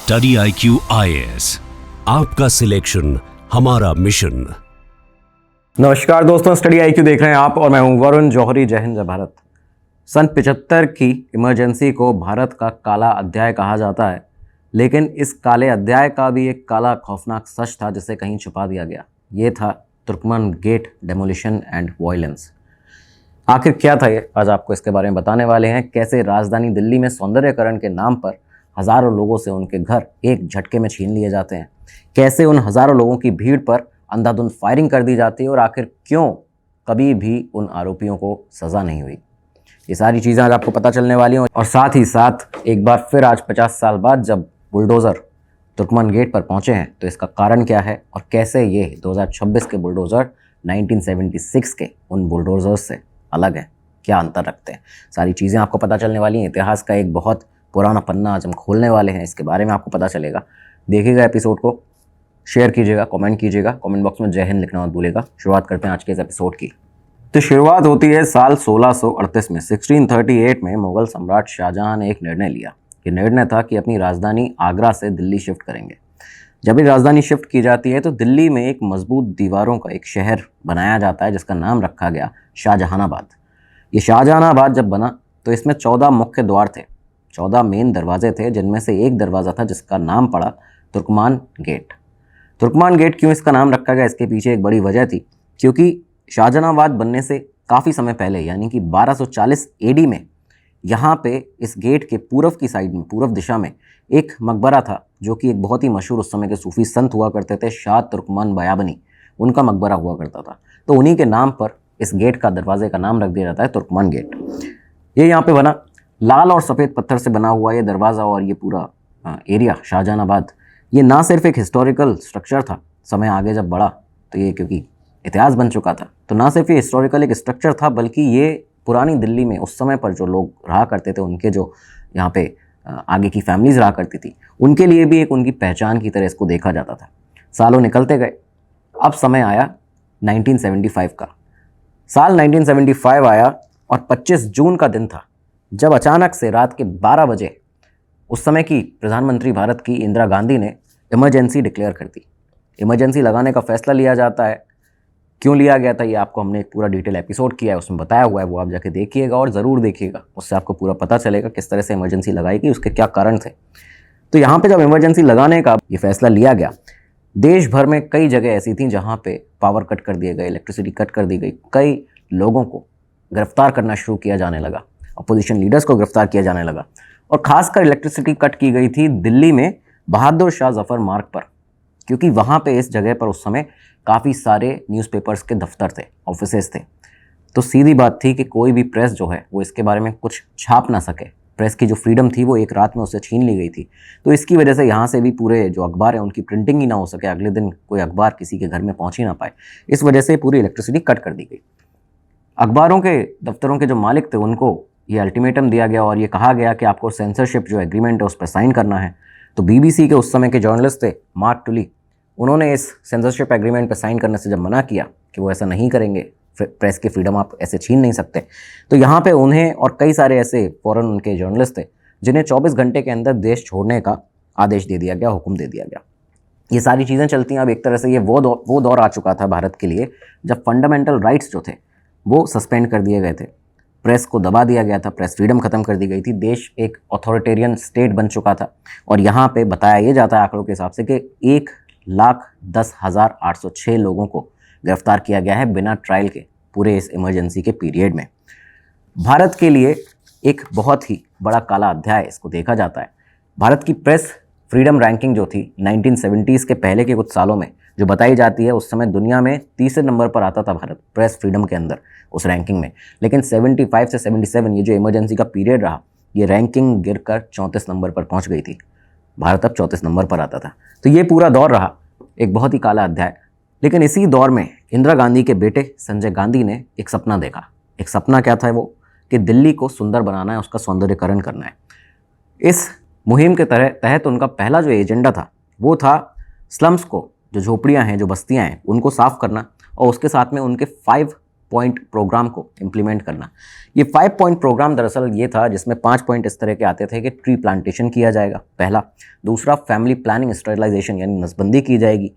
Study IQ IAS, आपका selection हमारा mission. नमस्कार दोस्तों, स्टडी IQ देख रहे हैं आप और मैं हूं वरुण जौहरी। जय हिंद जय भारत। सन 75 की इमरजेंसी को भारत का काला अध्याय कहा जाता है, लेकिन इस काले अध्याय का भी एक काला खौफनाक सच था जिसे कहीं छुपा दिया गया। ये था तुर्कमन गेट डेमोलिशन एंड वायलेंस। आखिर क्या था ये, आज आपको इसके बारे में बताने वाले हैं। कैसे राजधानी दिल्ली में सौंदर्यकरण के नाम पर हज़ारों लोगों से उनके घर एक झटके में छीन लिए जाते हैं, कैसे उन हज़ारों लोगों की भीड़ पर अंधाधुंध फायरिंग कर दी जाती है और आखिर क्यों कभी भी उन आरोपियों को सज़ा नहीं हुई। ये सारी चीज़ें आज आपको पता चलने वाली हैं। और साथ ही साथ एक बार फिर आज 50 साल बाद जब बुलडोज़र तुर्कमन गेट पर पहुँचे हैं तो इसका कारण क्या है और कैसे ये 2026 के बुलडोज़र 1976 के उन बुलडोज़र्स से अलग है, क्या अंतर रखते हैं, सारी चीज़ें आपको पता चलने वाली हैं। इतिहास का एक बहुत पुराना पन्ना आज हम खोलने वाले हैं, इसके बारे में आपको पता चलेगा। देखिएगा एपिसोड को, शेयर कीजिएगा, कमेंट कीजिएगा, कमेंट बॉक्स में जय हिंद लिखना मत भूलिएगा। शुरुआत करते हैं आज के इस एपिसोड की। तो शुरुआत होती है साल 1638 में। 1638 में मुगल सम्राट शाहजहां ने एक निर्णय लिया। ये निर्णय था कि अपनी राजधानी आगरा से दिल्ली शिफ्ट करेंगे। जब ये राजधानी शिफ्ट की जाती है तो दिल्ली में एक मजबूत दीवारों का एक शहर बनाया जाता है जिसका नाम रखा गया शाहजहानाबाद। ये शाहजहानाबाद जब बना तो इसमें 14 मुख्य द्वार थे, 14 मेन दरवाजे थे, जिनमें से एक दरवाज़ा था जिसका नाम पड़ा तुर्कमान गेट। तुर्कमान गेट क्यों इसका नाम रखा गया, इसके पीछे एक बड़ी वजह थी, क्योंकि शाहजहानाबाद बनने से काफ़ी समय पहले यानी कि 1240 AD में यहाँ पे इस गेट के पूर्व की साइड में, पूर्व दिशा में एक मकबरा था जो कि एक बहुत ही मशहूर उस समय के सूफी संत हुआ करते थे, शाह तुर्कमान बयाबनी, उनका मकबरा हुआ करता था। तो उन्हीं के नाम पर इस गेट का, दरवाजे का नाम रख दिया जाता है तुर्कमान गेट। ये यहाँ पे बना, लाल और सफ़ेद पत्थर से बना हुआ ये दरवाज़ा और ये पूरा एरिया शाहजहानाबाद, ये ना सिर्फ एक हिस्टोरिकल स्ट्रक्चर था, समय आगे जब बढ़ा तो ये क्योंकि इतिहास बन चुका था, तो ना सिर्फ ये हिस्टोरिकल एक स्ट्रक्चर था बल्कि ये पुरानी दिल्ली में उस समय पर जो लोग रहा करते थे, उनके जो यहाँ पे आगे की फैमिलीज़ रहा करती थी, उनके लिए भी एक उनकी पहचान की तरह इसको देखा जाता था। सालों निकलते गए, अब समय आया 1975 का। साल 1975 आया और 25 जून का दिन था जब अचानक से रात के 12 बजे उस समय की प्रधानमंत्री भारत की इंदिरा गांधी ने इमरजेंसी डिक्लेयर कर दी। इमरजेंसी लगाने का फैसला लिया जाता है। क्यों लिया गया था ये आपको हमने एक पूरा डिटेल एपिसोड किया है, उसमें बताया हुआ है, वो आप जाके देखिएगा और ज़रूर देखिएगा, उससे आपको पूरा पता चलेगा किस तरह से इमरजेंसी लगाई गई, उसके क्या कारण थे। तो यहाँ पे जब इमरजेंसी लगाने का ये फैसला लिया गया, देश भर में कई जगह ऐसी थी जहाँ पे पावर कट कर दिए गए, इलेक्ट्रिसिटी कट कर दी गई, कई लोगों को गिरफ्तार करना शुरू किया जाने लगा, अपोजिशन लीडर्स को गिरफ्तार किया जाने लगा। और खासकर इलेक्ट्रिसिटी कट की गई थी दिल्ली में बहादुर शाह जफर मार्ग पर, क्योंकि वहाँ पे इस जगह पर उस समय काफ़ी सारे न्यूज़पेपर्स के दफ्तर थे, ऑफिसेज थे। तो सीधी बात थी कि कोई भी प्रेस जो है वो इसके बारे में कुछ छाप ना सके। प्रेस की जो फ्रीडम थी वो एक रात में उससे छीन ली गई थी। तो इसकी वजह से यहाँ से भी पूरे जो अखबार हैं उनकी प्रिंटिंग ही ना हो सके, अगले दिन कोई अखबार किसी के घर में पहुँच ही ना पाए। इस वजह से पूरी इलेक्ट्रिसिटी कट कर दी गई। अखबारों के दफ्तरों के जो मालिक थे उनको ये अल्टीमेटम दिया गया और ये कहा गया कि आपको सेंसरशिप जो एग्रीमेंट है उस पर साइन करना है। तो BBC के उस समय के जर्नलिस्ट थे मार्क टुली, उन्होंने इस सेंसरशिप एग्रीमेंट पर साइन करने से जब मना किया कि वो ऐसा नहीं करेंगे, प्रेस की फ्रीडम आप ऐसे छीन नहीं सकते, तो यहाँ पे उन्हें और कई सारे ऐसे फॉरेन उनके जर्नलिस्ट थे जिन्हें 24 घंटे के अंदर देश छोड़ने का आदेश दे दिया गया, हुक्म दे दिया गया। ये सारी चीज़ें चलती हैं। अब एक तरह से ये वो दौर आ चुका था भारत के लिए जब फंडामेंटल राइट्स जो थे वो सस्पेंड कर दिए गए थे, प्रेस को दबा दिया गया था, प्रेस फ्रीडम खत्म कर दी गई थी, देश एक अथॉरिटेरियन स्टेट बन चुका था। और यहाँ पे बताया ये जाता है आंकड़ों के हिसाब से कि 1,10,806 लोगों को गिरफ्तार किया गया है बिना ट्रायल के पूरे इस इमरजेंसी के पीरियड में। भारत के लिए एक बहुत ही बड़ा काला अध्याय इसको देखा जाता है। भारत की प्रेस फ्रीडम रैंकिंग जो थी 1970s के पहले के कुछ सालों में जो बताई जाती है, उस समय दुनिया में तीसरे नंबर पर आता था भारत प्रेस फ्रीडम के अंदर उस रैंकिंग में। लेकिन 75 से 77 ये जो इमरजेंसी का पीरियड रहा, ये रैंकिंग गिरकर 34 नंबर पर पहुंच गई थी। भारत अब 34 नंबर पर आता था। तो ये पूरा दौर रहा एक बहुत ही काला अध्याय। लेकिन इसी दौर में इंदिरा गांधी के बेटे संजय गांधी ने एक सपना देखा। एक सपना क्या था वो, कि दिल्ली को सुंदर बनाना है, उसका सौंदर्यीकरण करना है। इस मुहिम के तहत उनका पहला जो एजेंडा था वो था स्लम्स को, जो झोपड़ियाँ हैं, जो बस्तियाँ हैं, उनको साफ़ करना और उसके साथ में उनके 5 पॉइंट प्रोग्राम को इम्प्लीमेंट करना। ये 5 पॉइंट प्रोग्राम दरअसल ये था जिसमें 5 पॉइंट इस तरह के आते थे कि ट्री प्लांटेशन किया जाएगा पहला, दूसरा फैमिली प्लानिंग स्टरलाइजेशन यानी नसबंदी की जाएगी,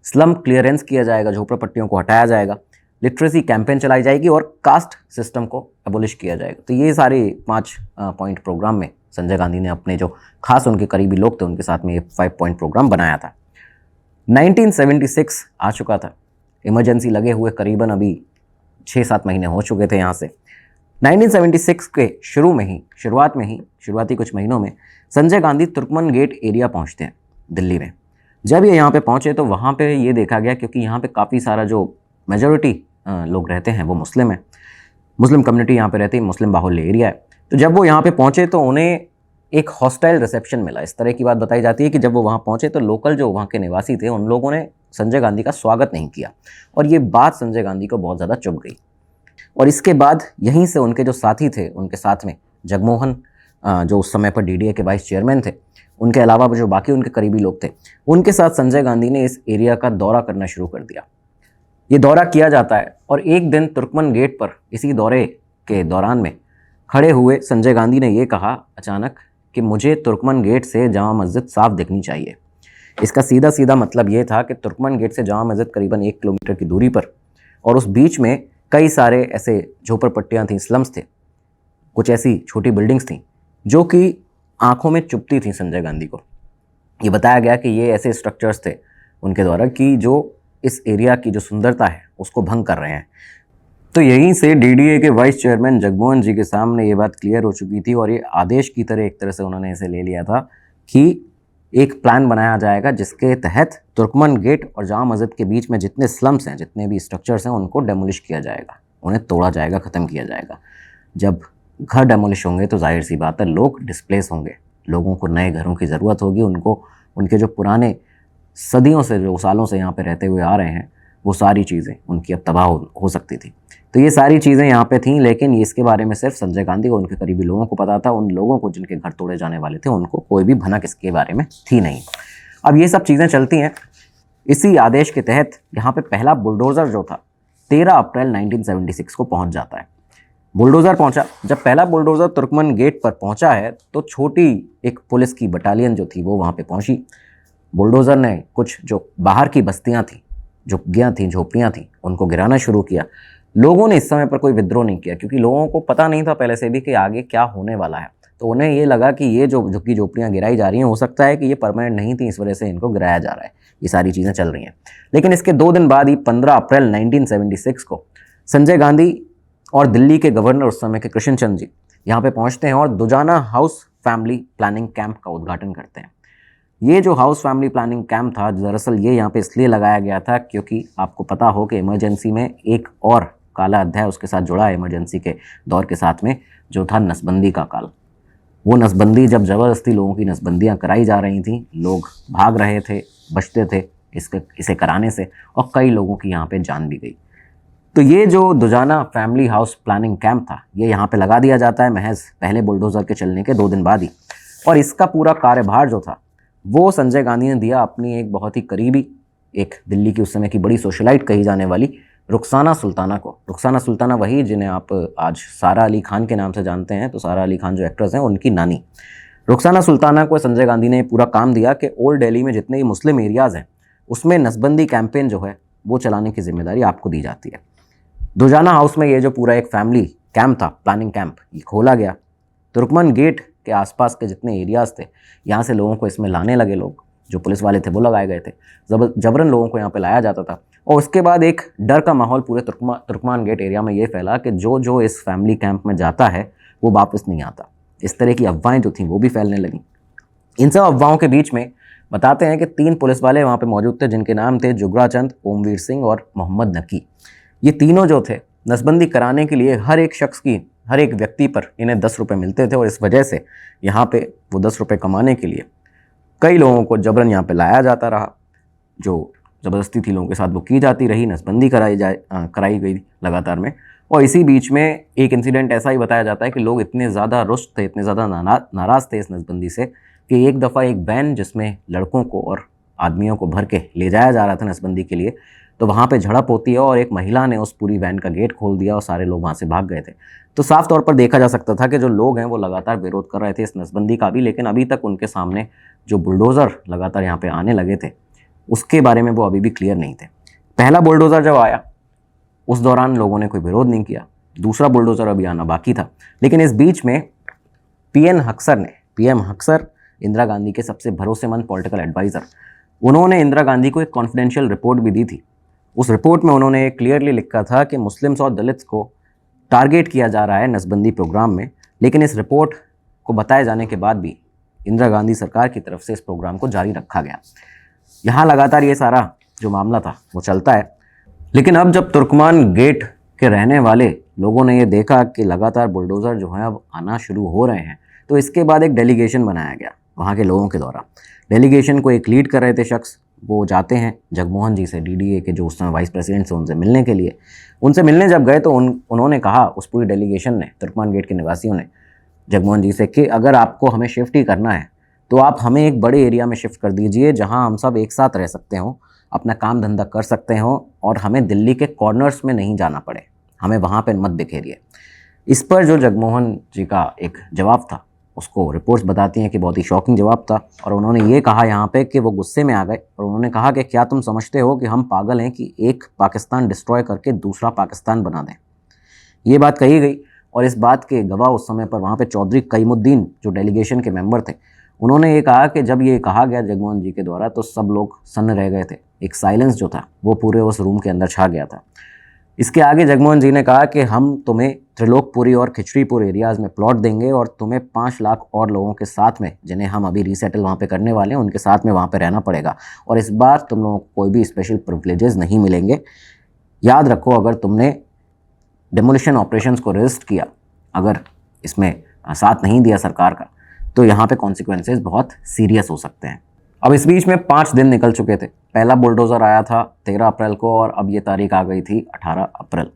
स्लम क्लियरेंस किया जाएगा, झोपड़पट्टियों को हटाया जाएगा, लिटरेसी कैंपेन चलाई जाएगी और कास्ट सिस्टम को एबोलिश किया जाएगा। तो ये सारे 5 पॉइंट प्रोग्राम में संजय गांधी ने अपने जो खास उनके करीबी लोग थे उनके साथ में ये 5 पॉइंट प्रोग्राम बनाया था। 1976 आ चुका था, इमरजेंसी लगे हुए करीबन अभी 6-7 महीने हो चुके थे यहाँ से। 1976 के शुरुआती कुछ महीनों में संजय गांधी तुर्कमन गेट एरिया पहुँचते हैं दिल्ली में। जब ये यहाँ पे पहुँचे तो वहाँ पे ये देखा गया, क्योंकि यहाँ पे काफ़ी सारा जो मेजॉरिटी लोग रहते हैं वो मुस्लिम है, मुस्लिम कम्युनिटी यहाँ पे रहती है, मुस्लिम बाहुल्य एरिया है। तो जब वो यहाँ पे पहुँचे तो उन्हें एक हॉस्टाइल रिसेप्शन मिला। इस तरह की बात बताई जाती है कि जब वो वहाँ पहुँचे तो लोकल जो वहाँ के निवासी थे उन लोगों ने संजय गांधी का स्वागत नहीं किया और ये बात संजय गांधी को बहुत ज़्यादा चुभ गई। और इसके बाद यहीं से उनके जो साथी थे उनके साथ में जगमोहन जो उस समय पर डीडीए के वाइस चेयरमैन थे, उनके अलावा जो बाकी उनके करीबी लोग थे, उनके साथ संजय गांधी ने इस एरिया का दौरा करना शुरू कर दिया। ये दौरा किया जाता है और एक दिन तुर्कमन गेट पर इसी दौरे के दौरान में खड़े हुए संजय गांधी ने ये कहा अचानक कि मुझे तुर्कमन गेट से जामा मस्जिद साफ दिखनी चाहिए। इसका सीधा सीधा मतलब ये था कि तुर्कमन गेट से जामा मस्जिद करीबन 1 किलोमीटर की दूरी पर, और उस बीच में कई सारे ऐसे झोपड़पट्टियाँ थीं, स्लम्स थे, कुछ ऐसी छोटी बिल्डिंग्स थीं जो कि आंखों में चुभती थीं संजय गांधी को। ये बताया गया कि ये ऐसे स्ट्रक्चर्स थे उनके द्वारा कि जो इस एरिया की जो सुंदरता है उसको भंग कर रहे हैं। तो यहीं से डीडीए के वाइस चेयरमैन जगमोहन जी के सामने ये बात क्लियर हो चुकी थी और ये आदेश की तरह एक तरह से उन्होंने इसे ले लिया था कि एक प्लान बनाया जाएगा जिसके तहत तुर्कमन गेट और जामा मस्जिद के बीच में जितने स्लम्स हैं, जितने भी स्ट्रक्चर्स हैं, उनको डेमोलिश किया जाएगा, उन्हें तोड़ा जाएगा, ख़त्म किया जाएगा। जब घर डेमोलिश होंगे तो जाहिर सी बात है लोग डिस्प्लेस होंगे, लोगों को नए घरों की ज़रूरत होगी, उनको उनके जो पुराने सदियों से जो सालों से यहाँ पे रहते हुए आ रहे हैं वो सारी चीज़ें उनकी अब तबाह हो सकती थी। तो ये सारी चीज़ें यहाँ पे थीं, लेकिन इसके बारे में सिर्फ संजय गांधी को उनके करीबी लोगों को पता था। उन लोगों को जिनके घर तोड़े जाने वाले थे उनको कोई भी भनक इसके बारे में थी नहीं। अब ये सब चीज़ें चलती हैं। इसी आदेश के तहत यहाँ पे पहला बुलडोज़र जो था 13 अप्रैल 1976 को पहुँच जाता है। बुलडोज़र पहुँचा। जब पहला बुलडोज़र तुर्कमन गेट पर पहुँचा है तो छोटी एक पुलिस की बटालियन जो थी वो वहाँ पर पहुँची। बुलडोज़र ने कुछ जो बाहर की बस्तियाँ थीं, झुग्गियाँ थीं, झोपड़ियाँ थीं, उनको गिराना शुरू किया। लोगों ने इस समय पर कोई विद्रोह नहीं किया क्योंकि लोगों को पता नहीं था पहले से भी कि आगे क्या होने वाला है। तो उन्हें ये लगा कि ये जो झुग्गी झोपड़ियाँ गिराई जा रही हैं हो सकता है कि ये परमानेंट नहीं थी, इस वजह से इनको गिराया जा रहा है। ये सारी चीज़ें चल रही हैं। लेकिन इसके 2 दिन बाद ही 15 अप्रैल 1976 को संजय गांधी और दिल्ली के गवर्नर उस समय के कृष्ण चंद्र जी यहाँ पे पहुँचते हैं और Dujana house family planning camp का उद्घाटन करते हैं। ये जो हाउस फैमिली प्लानिंग कैंप था दरअसल ये यहाँ पे इसलिए लगाया गया था क्योंकि आपको पता हो कि इमरजेंसी में एक और काला अध्याय उसके साथ जुड़ा है इमरजेंसी के दौर के साथ में, जो था नसबंदी का काल। वो नसबंदी जब ज़बरदस्ती लोगों की नसबंदियाँ कराई जा रही थी, लोग भाग रहे थे, बचते थे इसे कराने से, और कई लोगों की यहाँ पे जान भी गई। तो ये जो Dujana family house planning camp था ये यहाँ पे लगा दिया जाता है महज पहले बुलडोज़र के चलने के 2 दिन बाद ही। और इसका पूरा कार्यभार जो था वो संजय गांधी ने दिया अपनी एक बहुत ही करीबी, एक दिल्ली की उस समय की बड़ी सोशलाइट कही जाने वाली रुखसाना सुल्ताना को। रुखसाना सुल्ताना वही जिन्हें आप आज सारा अली खान के नाम से जानते हैं। तो सारा अली खान जो एक्ट्रेस हैं उनकी नानी रुखसाना सुल्ताना को संजय गांधी ने पूरा काम दिया कि ओल्ड दिल्ली में जितने भी मुस्लिम एरियाज़ हैं उसमें नसबंदी कैंपेन जो है वो चलाने की जिम्मेदारी आपको दी जाती है। दुजाना हाउस में ये जो पूरा एक फैमिली कैंप था, प्लानिंग कैंप, ये खोला गया। तुर्कमन गेट के आसपास के जितने एरियाज़ थे यहाँ से लोगों को इसमें लाने लगे, लोग जो पुलिस वाले थे वो लगाए गए थे, जबरन लोगों को यहाँ पे लाया जाता था। और उसके बाद एक डर का माहौल पूरे तुर्कमान गेट एरिया में ये फैला कि जो इस फैमिली कैंप में जाता है वो वापस नहीं आता। इस तरह की अफवाहें जो थीं वो भी फैलने लगीं। इन सब अफवाहों के बीच में बताते हैं कि 3 पुलिस वाले वहाँ पे मौजूद थे जिनके नाम थे जुगरा चंद, ओमवीर सिंह और मोहम्मद नकी। ये तीनों जो थे नसबंदी कराने के लिए हर एक व्यक्ति पर इन्हें 10 रुपये मिलते थे और इस वजह से यहाँ पे वो 10 रुपये कमाने के लिए कई लोगों को जबरन यहाँ पे लाया जाता रहा। जो ज़बरदस्ती थी लोगों के साथ वो की जाती रही, नसबंदी कराई गई लगातार में। और इसी बीच में एक इंसिडेंट ऐसा ही बताया जाता है कि लोग इतने ज़्यादा रुष्ट थे, इतने ज़्यादा नाराज़ थे इस नसबंदी से कि एक दफ़ा एक वैन जिसमें लड़कों को और आदमियों को भर के ले जाया जा रहा था नसबंदी के लिए, तो वहाँ पे झड़प होती है और एक महिला ने उस पूरी वैन का गेट खोल दिया और सारे लोग वहाँ से भाग गए थे। तो साफ तौर पर देखा जा सकता था कि जो लोग हैं वो लगातार विरोध कर रहे थे इस नसबंदी का भी, लेकिन अभी तक उनके सामने जो बुलडोज़र लगातार यहाँ पे आने लगे थे उसके बारे में वो अभी भी क्लियर नहीं थे। पहला बुलडोज़र जब आया उस दौरान लोगों ने कोई विरोध नहीं किया, दूसरा बुलडोज़र अभी आना बाकी था। लेकिन इस बीच में पीएम हक्सर इंदिरा गांधी के सबसे भरोसेमंद पॉलिटिकल एडवाइज़र, उन्होंने इंदिरा गांधी को एक कॉन्फिडेंशियल रिपोर्ट भी दी थी। उस रिपोर्ट में उन्होंने क्लियरली लिखा था कि मुस्लिम्स और दलित्स को टारगेट किया जा रहा है नसबंदी प्रोग्राम में। लेकिन इस रिपोर्ट को बताए जाने के बाद भी इंदिरा गांधी सरकार की तरफ से इस प्रोग्राम को जारी रखा गया। यहाँ लगातार ये सारा जो मामला था वो चलता है। लेकिन अब जब तुर्कमान गेट के रहने वाले लोगों ने ये देखा कि लगातार बुलडोज़र जो है अब आना शुरू हो रहे हैं, तो इसके बाद एक डेलीगेशन बनाया गया वहाँ के लोगों के द्वारा। डेलीगेशन को एक लीड कर रहे थे शख्स, वो जाते हैं जगमोहन जी से, डीडीए के जो उस समय वाइस प्रेसिडेंट से, उनसे मिलने के लिए। उनसे मिलने जब गए तो उन्होंने कहा, उस पूरी डेलीगेशन ने, तुर्कमान गेट के निवासियों ने जगमोहन जी से, कि अगर आपको हमें शिफ्ट ही करना है तो आप हमें एक बड़े एरिया में शिफ्ट कर दीजिए जहाँ हम सब एक साथ रह सकते हों, अपना काम धंधा कर सकते हों और हमें दिल्ली के कॉर्नर्स में नहीं जाना पड़े, हमें वहाँ पर मत बिखेरिए। इस पर जो जगमोहन जी का एक जवाब था, उसको रिपोर्ट्स बताती हैं कि बहुत ही शॉकिंग जवाब था। और उन्होंने ये कहा यहाँ पे कि वो गुस्से में आ गए और उन्होंने कहा कि क्या तुम समझते हो कि हम पागल हैं कि एक पाकिस्तान डिस्ट्रॉय करके दूसरा पाकिस्तान बना दें। ये बात कही गई और इस बात के गवाह उस समय पर वहाँ पे चौधरी कईमुद्दीन जो डेलीगेशन के मेंबर थे, उन्होंने ये कहा कि जब ये कहा गया जगमोहन जी के द्वारा तो सब लोग सन्न रह गए थे। एक साइलेंस जो था वो पूरे उस रूम के अंदर छा गया था। इसके आगे जगमोहन जी ने कहा कि हम तुम्हें त्रिलोकपुरी और खिचड़ीपुर एरियाज़ में प्लॉट देंगे और तुम्हें 5 लाख और लोगों के साथ में, जिन्हें हम अभी रीसेटल वहाँ पे करने वाले हैं, उनके साथ में वहाँ पे रहना पड़ेगा और इस बार तुम लोगों को कोई भी स्पेशल प्रिविलेजेस नहीं मिलेंगे। याद रखो, अगर तुमने डेमोलिशन ऑपरेशंस को रेजिस्ट किया, अगर इसमें साथ नहीं दिया सरकार का, तो यहाँ पे कॉन्सिक्वेंसेज बहुत सीरियस हो सकते हैं। अब इस बीच में 5 दिन निकल चुके थे। पहला बुलडोज़र आया था 13 अप्रैल को और अब ये तारीख आ गई थी 18 अप्रैल।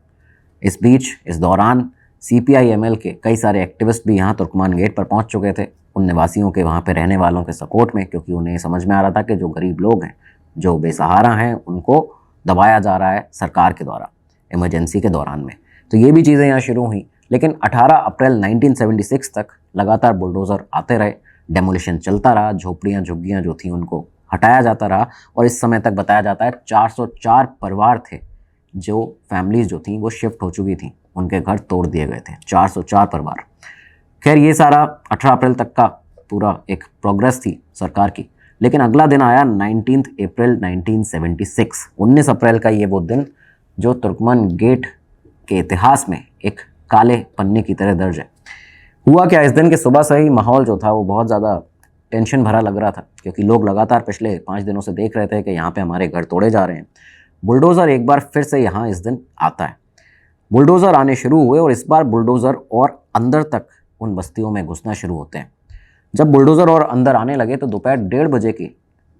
इस बीच, इस दौरान CPI-ML के कई सारे एक्टिविस्ट भी यहाँ तुर्कमान गेट पर पहुँच चुके थे, उन निवासियों के, वहाँ पे रहने वालों के सपोर्ट में, क्योंकि उन्हें समझ में आ रहा था कि जो गरीब लोग हैं, जो बेसहारा हैं, उनको दबाया जा रहा है सरकार के द्वारा इमरजेंसी के दौरान में। तो ये भी चीज़ें यहाँ शुरू हुई। लेकिन 18 अप्रैल 1976 तक लगातार बुलडोज़र आते रहे, डेमोलिशन चलता रहा, झोपड़ियाँ झुग्गियाँ जो थी उनको हटाया जाता रहा और इस समय तक बताया जाता है 404 परिवार थे, जो फैमिलीज़ जो थी वो शिफ्ट हो चुकी थी, उनके घर तोड़ दिए गए थे, 404 परिवार। खैर, ये सारा 18 अप्रैल तक का पूरा एक प्रोग्रेस थी सरकार की। लेकिन अगला दिन आया 19 अप्रैल 1976। 19 अप्रैल का ये वो दिन जो तुर्कमान गेट के इतिहास में एक काले पन्ने की तरह दर्ज है। हुआ क्या, इस दिन के सुबह से ही माहौल जो था वो बहुत ज़्यादा टेंशन भरा लग रहा था, क्योंकि लोग लगातार पिछले 5 दिनों से देख रहे थे कि यहाँ पे हमारे घर तोड़े जा रहे हैं। बुलडोज़र एक बार फिर से यहाँ इस दिन आता है। बुलडोज़र आने शुरू हुए और इस बार बुलडोज़र और अंदर तक उन बस्तियों में घुसना शुरू होते हैं। जब बुलडोज़र और अंदर आने लगे तो दोपहर 1:30 बजे के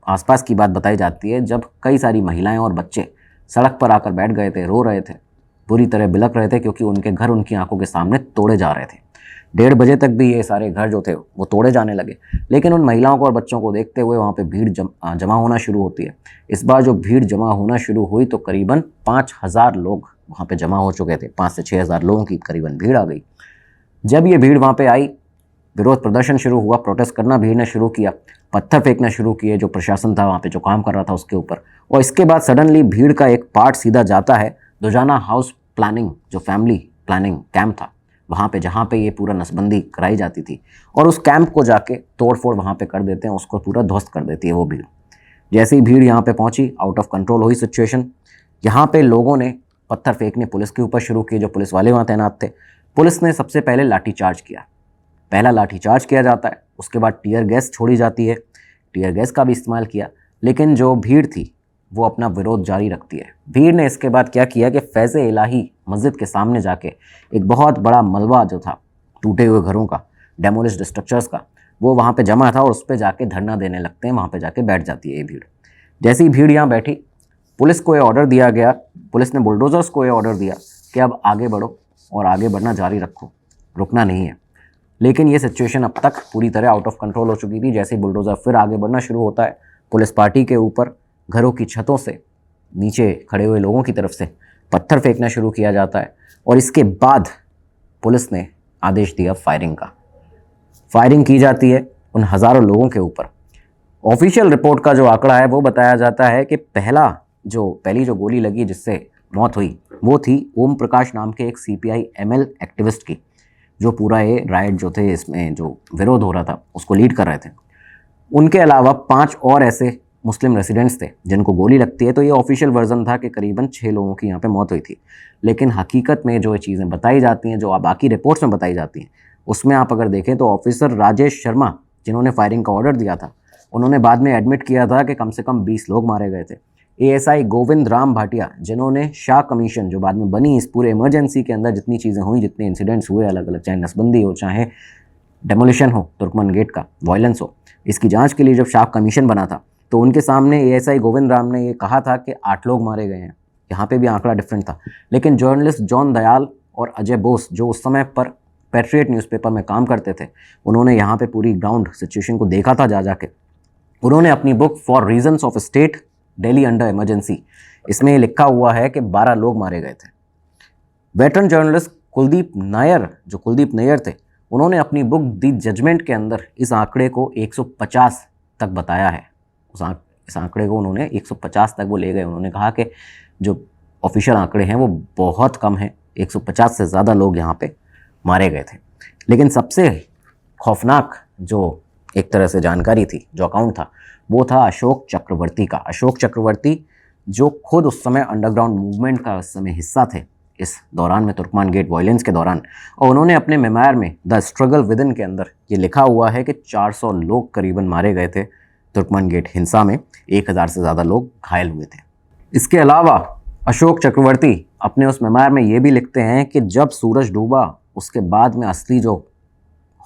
आसपास की बात बताई जाती है, जब कई सारी महिलाएं और बच्चे सड़क पर आकर बैठ गए थे, रो रहे थे, बुरी तरह बिलख रहे थे, क्योंकि उनके घर उनकी आंखों के सामने तोड़े जा रहे थे। 1:30 बजे तक भी ये सारे घर जो थे वो तोड़े जाने लगे। लेकिन उन महिलाओं को और बच्चों को देखते हुए वहाँ पे भीड़ जमा होना शुरू होती है। इस बार जो भीड़ जमा होना शुरू हुई तो करीबन 5000 लोग वहाँ पे जमा हो चुके थे। 5 से 6000 लोगों की करीबन भीड़ आ गई। जब ये भीड़ वहाँ पे आई, विरोध प्रदर्शन शुरू हुआ, प्रोटेस्ट करना भीड़ ने शुरू किया, पत्थर फेंकना शुरू किए जो प्रशासन था वहाँ पे जो काम कर रहा था उसके ऊपर। और इसके बाद सडनली भीड़ का एक पार्ट सीधा जाता है दुजाना हाउस प्लानिंग, जो फैमिली प्लानिंग कैंप था वहाँ पे, जहाँ पे ये पूरा नसबंदी कराई जाती थी, और उस कैंप को जाके तोड़फोड़ वहाँ पे कर देते हैं, उसको पूरा ध्वस्त कर देती है वो भीड़। जैसे ही भीड़ यहाँ पे पहुँची, आउट ऑफ कंट्रोल हुई सिचुएशन। यहाँ पे लोगों ने पत्थर फेंकने पुलिस के ऊपर शुरू किए, जो पुलिस वाले वहाँ तैनात थे। पुलिस ने सबसे पहले लाठीचार्ज किया, पहला लाठीचार्ज किया जाता है, उसके बाद टीयर गैस छोड़ी जाती है, टीयर गैस का भी इस्तेमाल किया। लेकिन जो भीड़ थी वो अपना विरोध जारी रखती है। भीड़ ने इसके बाद क्या किया कि फैज़े इलाही मस्जिद के सामने जाके एक बहुत बड़ा मलबा जो था टूटे हुए घरों का, डेमोलिश्ड स्ट्रक्चर्स का, वो वहाँ पे जमा था और उस पर जाके धरना देने लगते हैं, वहाँ पे जाके बैठ जाती है ये भीड़। जैसी भीड़ यहाँ बैठी, पुलिस को ये ऑर्डर दिया गया, पुलिस ने बुलडोज़र्स को ये ऑर्डर दिया कि अब आगे बढ़ो और आगे बढ़ना जारी रखो, रुकना नहीं है। लेकिन ये सिचुएशन अब तक पूरी तरह आउट ऑफ कंट्रोल हो चुकी थी। जैसे ही बुलडोज़र फिर आगे बढ़ना शुरू होता है, पुलिस पार्टी के ऊपर घरों की छतों से नीचे खड़े हुए लोगों की तरफ से पत्थर फेंकना शुरू किया जाता है और इसके बाद पुलिस ने आदेश दिया फायरिंग का। फायरिंग की जाती है उन हज़ारों लोगों के ऊपर। ऑफिशियल रिपोर्ट का जो आंकड़ा है वो बताया जाता है कि पहली जो गोली लगी जिससे मौत हुई वो थी ओम प्रकाश नाम के एक CPI ML एक्टिविस्ट की, जो पूरा ये राइट जो थे इसमें जो विरोध हो रहा था उसको लीड कर रहे थे। उनके अलावा 5 और ऐसे मुस्लिम रेसिडेंट्स थे जिनको गोली लगती है। तो ये ऑफिशियल वर्जन था कि करीबन 6 लोगों की यहाँ पे मौत हुई थी, लेकिन हकीकत में जो चीज़ें बताई जाती हैं, जो बाकी रिपोर्ट्स में बताई जाती हैं, उसमें आप अगर देखें तो ऑफिसर राजेश शर्मा जिन्होंने फायरिंग का ऑर्डर दिया था, उन्होंने बाद में एडमिट किया था कि कम से कम 20 लोग मारे गए थे। ASI गोविंद राम भाटिया जिन्होंने शाह कमीशन जो बाद में बनी, इस पूरे इमरजेंसी के अंदर जितनी चीज़ें हुई, जितने इंसिडेंट्स हुए अलग अलग, चाहे नसबंदी हो, चाहे डेमोलिशन हो, तुर्कमन गेट का वायलेंस हो, इसकी जांच के लिए जब शाह कमीशन बना था तो उनके सामने ASI गोविंद राम ने ये कहा था कि 8 लोग मारे गए हैं। यहाँ पे भी आंकड़ा डिफरेंट था, लेकिन जर्नलिस्ट जॉन दयाल और अजय बोस जो उस समय पर पैट्रियट न्यूज़पेपर में काम करते थे, उन्होंने यहाँ पे पूरी ग्राउंड सिचुएशन को देखा था जा के। उन्होंने अपनी book for reasons of state Delhi under emergency, इसमें ये लिखा हुआ है कि 12 लोग मारे गए थे। वेटरन जर्नलिस्ट कुलदीप नैयर थे, उन्होंने अपनी बुक दी जजमेंट के अंदर इस आंकड़े को 150 तक बताया है। इस आंकड़े को उन्होंने 150 तक वो ले गए। उन्होंने कहा कि जो ऑफिशियल आंकड़े हैं वो बहुत कम हैं, 150 से ज़्यादा लोग यहाँ पे मारे गए थे। लेकिन सबसे खौफनाक जो एक तरह से जानकारी थी, जो अकाउंट था, वो था अशोक चक्रवर्ती का। अशोक चक्रवर्ती जो खुद उस समय अंडरग्राउंड मूवमेंट का उस समय हिस्सा थे इस दौरान में, तुर्कमान गेट वायलेंस के दौरान। और उन्होंने अपने मेमोयर में द स्ट्रगल विदिन के अंदर ये लिखा हुआ है कि 400 लोग करीबन मारे गए थे तुर्कमान गेट हिंसा में, 1000 से ज़्यादा लोग घायल हुए थे। इसके अलावा अशोक चक्रवर्ती अपने उस मेमोयर में ये भी लिखते हैं कि जब सूरज डूबा उसके बाद में असली जो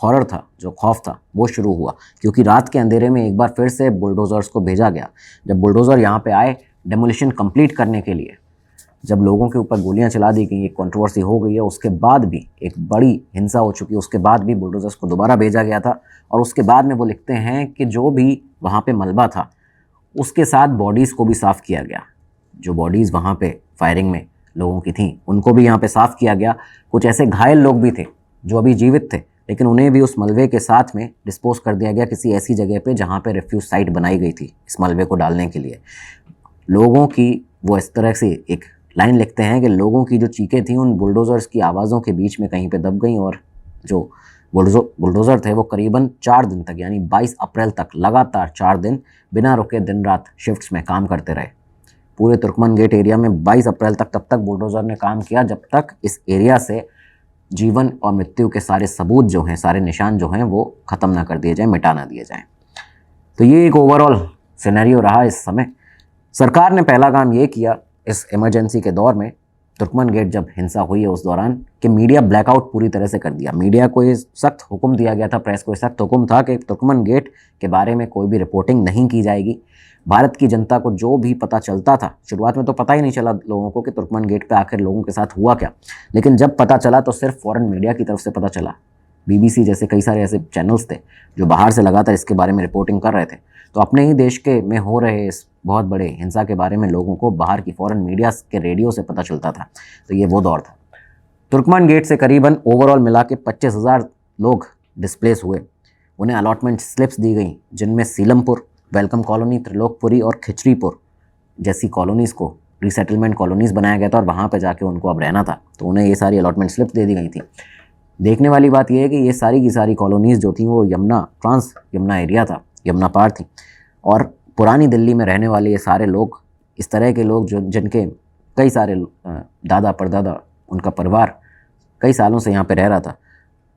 हॉरर था, जो खौफ था, वो शुरू हुआ, क्योंकि रात के अंधेरे में एक बार फिर से बुलडोज़र्स को भेजा गया। जब बुलडोज़र यहाँ पे आए डेमोलिशन कंप्लीट करने के लिए, जब लोगों के ऊपर गोलियां चला दी गई, एक कंट्रोवर्सी हो गई है, उसके बाद भी एक बड़ी हिंसा हो चुकी है, उसके बाद भी बुलडोज़र्स को दोबारा भेजा गया था। और उसके बाद में वो लिखते हैं कि जो भी वहाँ पे मलबा था उसके साथ बॉडीज़ को भी साफ़ किया गया। जो बॉडीज़ वहाँ पे फायरिंग में लोगों की थी उनको भी यहाँ पे साफ़ किया गया। कुछ ऐसे घायल लोग भी थे जो अभी जीवित थे, लेकिन उन्हें भी उस मलबे के साथ में डिस्पोज कर दिया गया किसी ऐसी जगह पे जहाँ पे रेफ्यूज साइट बनाई गई थी इस मलबे को डालने के लिए। लोगों की वो इस तरह से एक लाइन लिखते हैं कि लोगों की जो चीखें थी उन बुलडोज़र्स की आवाज़ों के बीच में कहीं पे दब गई, और जो बुलडोज़र थे वो करीबन 4 दिन तक, यानी 22 अप्रैल तक लगातार 4 दिन बिना रुके दिन रात शिफ्ट्स में काम करते रहे। पूरे तुर्कमन गेट एरिया में 22 अप्रैल तक तब तक बुलडोज़र ने काम किया जब तक इस एरिया से जीवन और मृत्यु के सारे सबूत जो हैं, सारे निशान जो हैं, वो ख़त्म ना कर दिए जाएं, मिटा ना दिए जाएं। तो ये एक ओवरऑल सिनेरियो रहा इस समय। सरकार ने पहला काम ये किया इस इमरजेंसी के दौर में, तुर्कमन गेट जब हिंसा हुई है उस दौरान, कि मीडिया ब्लैकआउट पूरी तरह से कर दिया। मीडिया को ये सख्त हुक्म दिया गया था, प्रेस को ये सख्त हुक्म था कि तुर्कमन गेट के बारे में कोई भी रिपोर्टिंग नहीं की जाएगी। भारत की जनता को जो भी पता चलता था, शुरुआत में तो पता ही नहीं चला लोगों को कि तुर्कमन गेट पे आखिर लोगों के साथ हुआ क्या, लेकिन जब पता चला तो सिर्फ फॉरेन मीडिया की तरफ से पता चला। BBC जैसे कई सारे ऐसे चैनल्स थे जो बाहर से लगातार इसके बारे में रिपोर्टिंग कर रहे थे। तो अपने ही देश के में हो रहे इस बहुत बड़े हिंसा के बारे में लोगों को बाहर की फॉरेन मीडिया के रेडियो से पता चलता था। तो ये वो दौर था। तुर्कमन गेट से करीबन ओवरऑल मिला के 25,000 लोग डिस्प्लेस हुए। उन्हें अलॉटमेंट स्लिप्स दी गई जिनमें सीलमपुर, वेलकम कॉलोनी, त्रिलोकपुरी और खिचरीपुर जैसी कॉलोनीज़ को रीसेटलमेंट कॉलोनीज़ बनाया गया था और वहाँ पर जाके उनको अब रहना था। तो उन्हें ये सारी अलॉटमेंट स्लिप्स दे दी गई थी। देखने वाली बात यह है कि ये सारी की सारी कॉलोनीज़ जो थी वो ट्रांस यमुना एरिया था, यमुना पार थी। और पुरानी दिल्ली में रहने वाले ये सारे लोग, इस तरह के लोग जो जिनके कई सारे दादा परदादा, उनका परिवार कई सालों से यहाँ पे रह रहा था,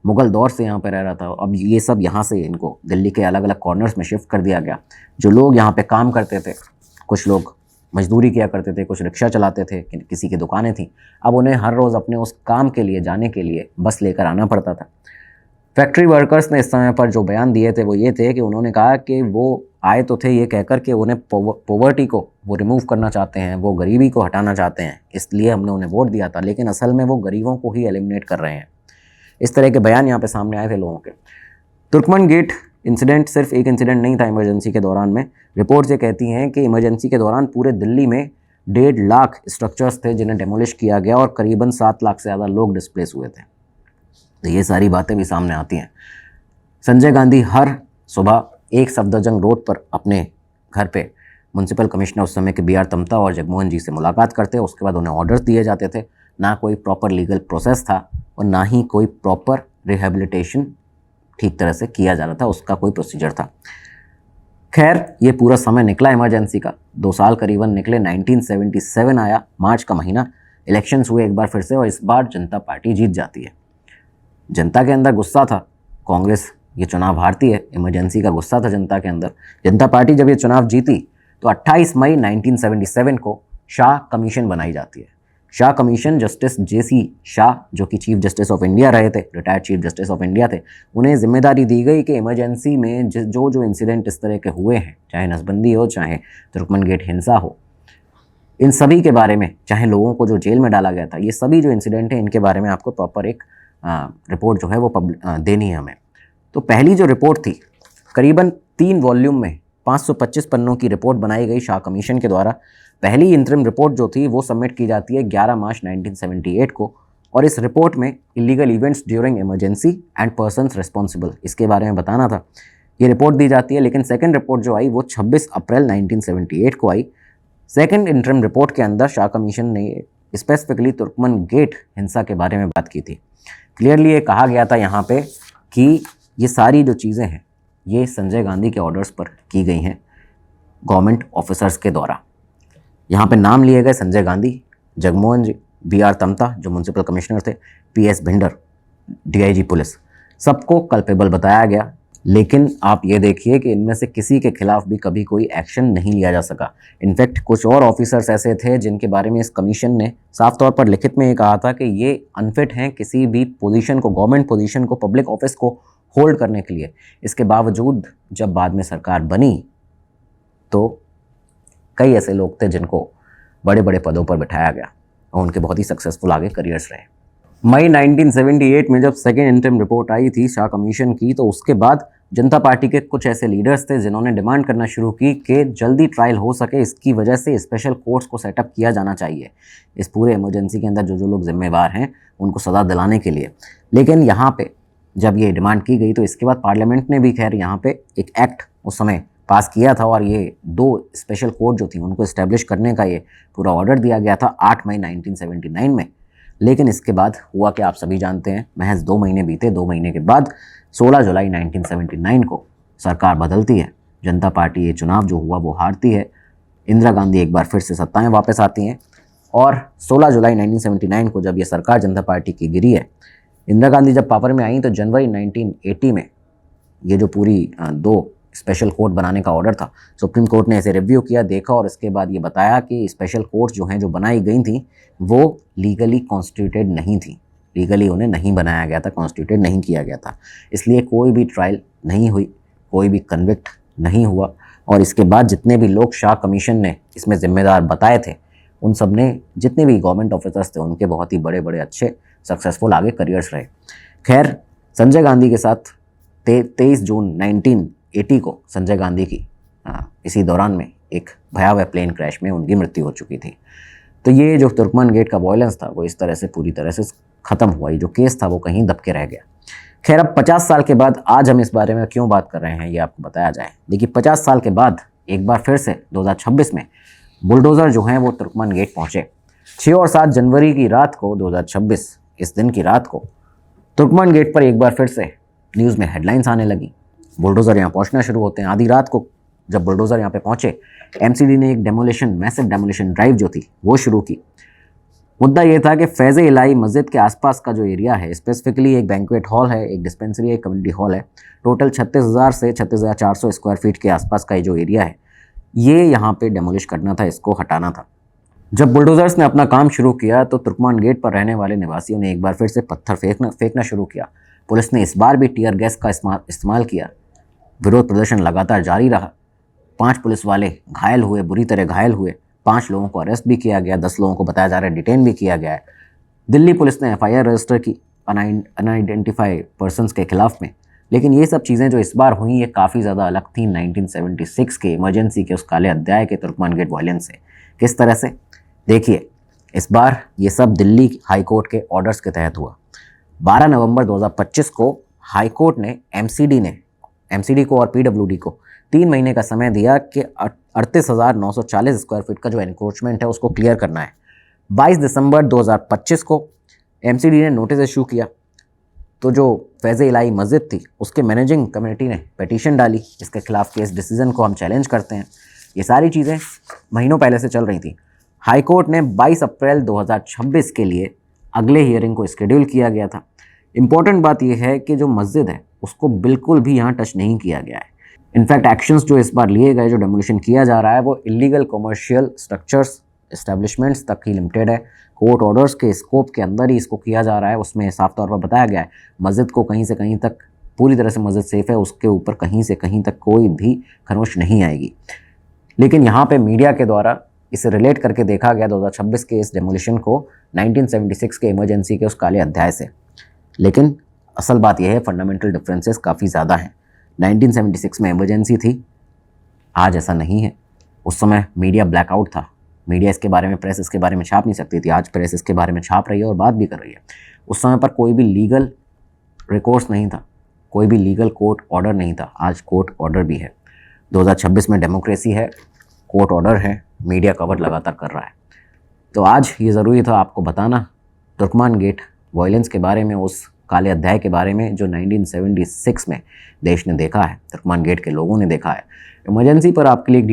मुग़ल दौर से यहाँ पे रह रहा था। अब ये सब यहाँ से इनको दिल्ली के अलग अलग कॉर्नर्स में शिफ्ट कर दिया गया। जो लोग यहाँ पे काम करते थे, कुछ लोग मजदूरी किया करते थे, कुछ रिक्शा चलाते थे, किसी की दुकानें थीं, अब उन्हें हर रोज़ अपने उस काम के लिए जाने के लिए बस लेकर आना पड़ता था। फैक्ट्री वर्कर्स ने इस समय पर जो बयान दिए थे वो ये थे कि उन्होंने कहा कि वो आए तो थे ये कहकर के उन्हें पॉवर्टी को वो रिमूव करना चाहते हैं, वो गरीबी को हटाना चाहते हैं, इसलिए हमने उन्हें वोट दिया था, लेकिन असल में वो गरीबों को ही एलिमिनेट कर रहे हैं। इस तरह के बयान यहाँ पे सामने आए थे लोगों के। तुर्कमन गेट इंसिडेंट सिर्फ एक इंसिडेंट नहीं था इमरजेंसी के दौरान में। रिपोर्ट्स ये कहती हैं कि इमरजेंसी के दौरान पूरे दिल्ली में 1.5 लाख स्ट्रक्चर्स थे जिन्हें डेमोलिश किया गया और करीबन 7 लाख से ज़्यादा लोग डिस्प्लेस हुए थे। तो ये सारी बातें भी सामने आती हैं। संजय गांधी हर सुबह एक सफदरजंग रोड पर अपने घर पे म्यूनसिपल कमिश्नर उस समय के बी आर तमता और जगमोहन जी से मुलाकात करते, उसके बाद उन्हें ऑर्डर्स दिए जाते थे। ना कोई प्रॉपर लीगल प्रोसेस था और ना ही कोई प्रॉपर रिहेबिलिटेशन ठीक तरह से किया जा रहा था, उसका कोई प्रोसीजर था। खैर ये पूरा समय निकला इमरजेंसी का, 2 साल करीबन निकले। 1977 आया, मार्च का महीना, इलेक्शंस हुए एक बार फिर से और इस बार जनता पार्टी जीत जाती है। जनता के अंदर गुस्सा था, कांग्रेस ये चुनाव हारती है, इमरजेंसी का गुस्सा था जनता के अंदर। जनता पार्टी जब ये चुनाव जीती तो 28 मई 1977 को शाह कमीशन बनाई जाती है। Shah commission justice JC Shah, जो कि चीफ जस्टिस ऑफ इंडिया रहे थे, retired chief justice of India थे, उन्हें जिम्मेदारी दी गई कि इमरजेंसी में जो इंसिडेंट इस तरह के हुए हैं, चाहे नसबंदी हो, चाहे तुर्कमन गेट हिंसा हो, इन सभी के बारे में, चाहे लोगों को जो जेल में डाला गया था, ये सभी जो इंसिडेंट हैं इनके बारे में आपको प्रॉपर एक रिपोर्ट जो है वो देनी है हमें। तो पहली जो रिपोर्ट थी, करीबन 3 वॉल्यूम में 525 पन्नों की रिपोर्ट बनाई गई शाह कमीशन के द्वारा। पहली इंटरिम रिपोर्ट जो थी वो सबमिट की जाती है 11 मार्च 1978 को, और इस रिपोर्ट में illegal events during emergency and persons responsible, इसके बारे में बताना था। ये रिपोर्ट दी जाती है, लेकिन सेकंड रिपोर्ट जो आई वो 26 अप्रैल 1978 को आई। सेकंड इंटरिम रिपोर्ट के अंदर शाह कमीशन ने स्पेसिफिकली तुर्कमन गेट हिंसा के बारे में बात की थी। क्लियरली ये कहा गया था यहाँ पे कि ये सारी जो चीज़ें हैं ये संजय गांधी के ऑर्डर्स पर की गई हैं गवर्नमेंट ऑफिसर्स के द्वारा। यहाँ पे नाम लिए गए संजय गांधी, जगमोहन जी, BR तमता जो म्यूनसिपल कमिश्नर थे, PS भिंडर DIG पुलिस, सबको कल्पेबल बताया गया। लेकिन आप ये देखिए कि इनमें से किसी के खिलाफ भी कभी कोई एक्शन नहीं लिया जा सका। इनफैक्ट कुछ और ऑफिसर्स ऐसे थे जिनके बारे में इस कमीशन ने साफ तौर पर लिखित में ये कहा था कि ये अनफिट हैं किसी भी पोजीशन को, गवर्नमेंट पोजीशन को, पब्लिक ऑफिस को होल्ड करने के लिए। इसके बावजूद जब बाद में सरकार बनी तो कई ऐसे लोग थे जिनको बड़े बड़े पदों पर बिठाया गया और उनके बहुत ही सक्सेसफुल आगे करियर्स रहे। मई 1978 में जब सेकेंड इंटरिम रिपोर्ट आई थी शाह कमीशन की, तो उसके बाद जनता पार्टी के कुछ ऐसे लीडर्स थे जिन्होंने डिमांड करना शुरू की कि जल्दी ट्रायल हो सके, इसकी वजह से स्पेशल कोर्ट्स को सेटअप किया जाना चाहिए इस पूरे इमरजेंसी के अंदर जो लोग जिम्मेवार हैं उनको सज़ा दिलाने के लिए। लेकिन यहाँ पे जब ये डिमांड की गई तो इसके बाद पार्लियामेंट ने भी खैर यहाँ पे एक एक्ट उस समय पास किया था और ये 2 स्पेशल कोर्ट जो थी उनको इस्टेब्लिश करने का ये पूरा ऑर्डर दिया गया था 8 मई 1979 में। लेकिन इसके बाद हुआ कि आप सभी जानते हैं, महज 2 महीने बीते। 2 महीने के बाद 16 जुलाई 1979 को सरकार बदलती है, जनता पार्टी ये चुनाव जो हुआ वो हारती है, इंदिरा गांधी एक बार फिर से सत्ता में वापस आती हैं और 16 जुलाई 1979 को जब ये सरकार जनता पार्टी की गिरी है, इंदिरा गांधी जब पावर में आई तो जनवरी 1980 में ये जो पूरी 2 स्पेशल कोर्ट बनाने का ऑर्डर था, सुप्रीम कोर्ट ने इसे रिव्यू किया, देखा और इसके बाद ये बताया कि स्पेशल कोर्ट जो हैं जो बनाई गई थी वो लीगली कॉन्स्टिट्यूटेड नहीं थी, लीगली उन्हें नहीं बनाया गया था, कॉन्स्टिट्यूटेड नहीं किया गया था। इसलिए कोई भी ट्रायल नहीं हुई, कोई भी कन्विक्ट नहीं हुआ और इसके बाद जितने भी लोग शाह कमीशन ने इसमें जिम्मेदार बताए थे उन सब ने, जितने भी गवर्नमेंट ऑफिसर्स थे, उनके बहुत ही बड़े बड़े अच्छे सक्सेसफुल आगे करियर्स रहे। खैर संजय गांधी के साथ 23 जून 1980 को संजय गांधी की इसी दौरान में एक भयावह प्लेन क्रैश में उनकी मृत्यु हो चुकी थी। तो ये जो तुर्कमन गेट का वायलेंस था वो इस तरह से पूरी तरह से ख़त्म हुआ, ये जो केस था वो कहीं दबके रह गया। खैर अब 50 साल के बाद आज हम इस बारे में क्यों बात कर रहे हैं ये आपको बताया जाए। देखिए 50 साल के बाद एक बार फिर से 2026 में बुलडोज़र जो हैं वो तुर्कमन गेट पहुँचे। 6 और 7 जनवरी की रात को 2026 इस दिन की रात को तुर्कमन गेट पर एक बार फिर से न्यूज़ में हेडलाइंस आने लगी। बुलडोज़र यहाँ पहुँचना शुरू होते हैं। आधी रात को जब बुलडोज़र यहाँ पे पहुँचे, MCD ने एक मैसिव डेमोलिशन ड्राइव जो थी वो शुरू की। मुद्दा ये था कि फैज़-ए इलाही मस्जिद के आसपास का जो एरिया है, स्पेसिफिकली एक बैंक्वेट हॉल है, एक डिस्पेंसरी है, एक कम्युनिटी हॉल है, टोटल 36,000 से 36,400 स्क्वायर फीट के आसपास का ये जो एरिया है ये यहाँ पे डेमोलिश करना था, इसको हटाना था। जब बुलडोज़र्स ने अपना काम शुरू किया तो तुर्कमान गेट पर रहने वाले निवासियों ने एक बार फिर से पत्थर फेंकना शुरू किया। पुलिस ने इस बार भी टीयर गैस का इस्तेमाल किया। विरोध प्रदर्शन लगातार जारी रहा। 5 पुलिस वाले घायल हुए, बुरी तरह घायल हुए। 5 लोगों को अरेस्ट भी किया गया, 10 लोगों को बताया जा रहा है डिटेन भी किया गया है। दिल्ली पुलिस ने FIR रजिस्टर की अनआइडेंटिफाई पर्सनस के खिलाफ में लेकिन ये सब चीज़ें जो इस बार हुई ये काफ़ी ज़्यादा अलग थी 1976 के इमरजेंसी के उस काले अध्याय के तुर्कमान गेट वायलेंस से। किस तरह से? देखिए, इस बार ये सब दिल्ली हाई कोर्ट के ऑर्डर्स के तहत हुआ। 12 नवंबर 2025 को हाई कोर्ट ने एमसीडी को और पीडब्ल्यूडी को 3 महीने का समय दिया कि 38,940 स्क्वायर फीट का जो एनक्रोचमेंट है उसको क्लियर करना है। 22 दिसंबर 2025 को एमसीडी ने नोटिस इशू किया, तो जो फैज़ इलाही मस्जिद थी उसके मैनेजिंग कमेटी ने पिटीशन डाली, इसके खिलाफ केस डिसीजन को हम चैलेंज करते हैं। ये सारी चीज़ें महीनों पहले से चल रही थी। हाई कोर्ट ने 22 अप्रैल 2026 के लिए अगले हियरिंग को शेड्यूल किया गया था। इम्पॉर्टेंट बात यह है कि जो मस्जिद है उसको बिल्कुल भी यहाँ टच नहीं किया गया है। इनफैक्ट एक्शंस जो इस बार लिए गए, जो डेमोलिशन किया जा रहा है वो इलीगल कमर्शियल स्ट्रक्चर्स एस्टेब्लिशमेंट्स तक ही लिमिटेड है। कोर्ट ऑर्डर्स के स्कोप के अंदर ही इसको किया जा रहा है। उसमें साफ तौर पर बताया गया है मस्जिद को कहीं से कहीं तक, पूरी तरह से मस्जिद सेफ है, उसके ऊपर कहीं से कहीं तक कोई भी खरोंच नहीं आएगी। लेकिन यहाँ पे मीडिया के द्वारा इसे रिलेट करके देखा गया 2026 के इस डेमोलिशन को 1976 के इमरजेंसी के उस काले अध्याय से। लेकिन असल बात यह है फंडामेंटल डिफरेंसेस काफ़ी ज़्यादा हैं। 1976 में इमरजेंसी थी, आज ऐसा नहीं है। उस समय मीडिया ब्लैकआउट था, मीडिया इसके बारे में, प्रेस इसके बारे में छाप नहीं सकती थी। आज प्रेस इसके बारे में छाप रही है और बात भी कर रही है। उस समय पर कोई भी लीगल रिकोर्स नहीं था, कोई भी लीगल कोर्ट ऑर्डर नहीं था। आज कोर्ट ऑर्डर भी है। 2026 में डेमोक्रेसी है, कोर्ट ऑर्डर है, मीडिया कवर लगातार कर रहा है। तो आज ये ज़रूरी था आपको बताना तुर्कमान गेट वायलेंस के बारे में, उस काले अध्याय के बारे में जो 1976 में देश ने देखा है, तुर्कमान गेट के लोगों ने देखा है। इमरजेंसी पर आपके लिए एक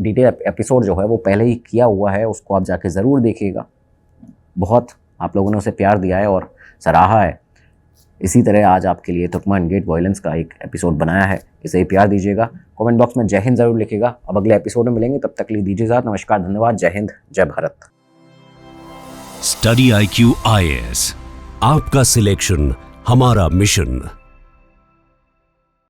डिटेल एपिसोड जो है वो पहले ही किया हुआ है, उसको आप जाके ज़रूर देखिएगा। बहुत आप लोगों ने उसे प्यार दिया है और सराहा है। इसी तरह आज आपके लिए तुर्कमान गेट वायलेंस का एक एपिसोड बनाया है, इसे ही प्यार दीजिएगा। कमेंट बॉक्स में जय हिंद ज़रूर लिखिएगा। अब अगले एपिसोड में मिलेंगे, तब तक के लिए दीजिए इजाज़त। नमस्कार, धन्यवाद, जय हिंद, जय भारत। स्टडी IQ IAS, आपका सिलेक्शन हमारा मिशन।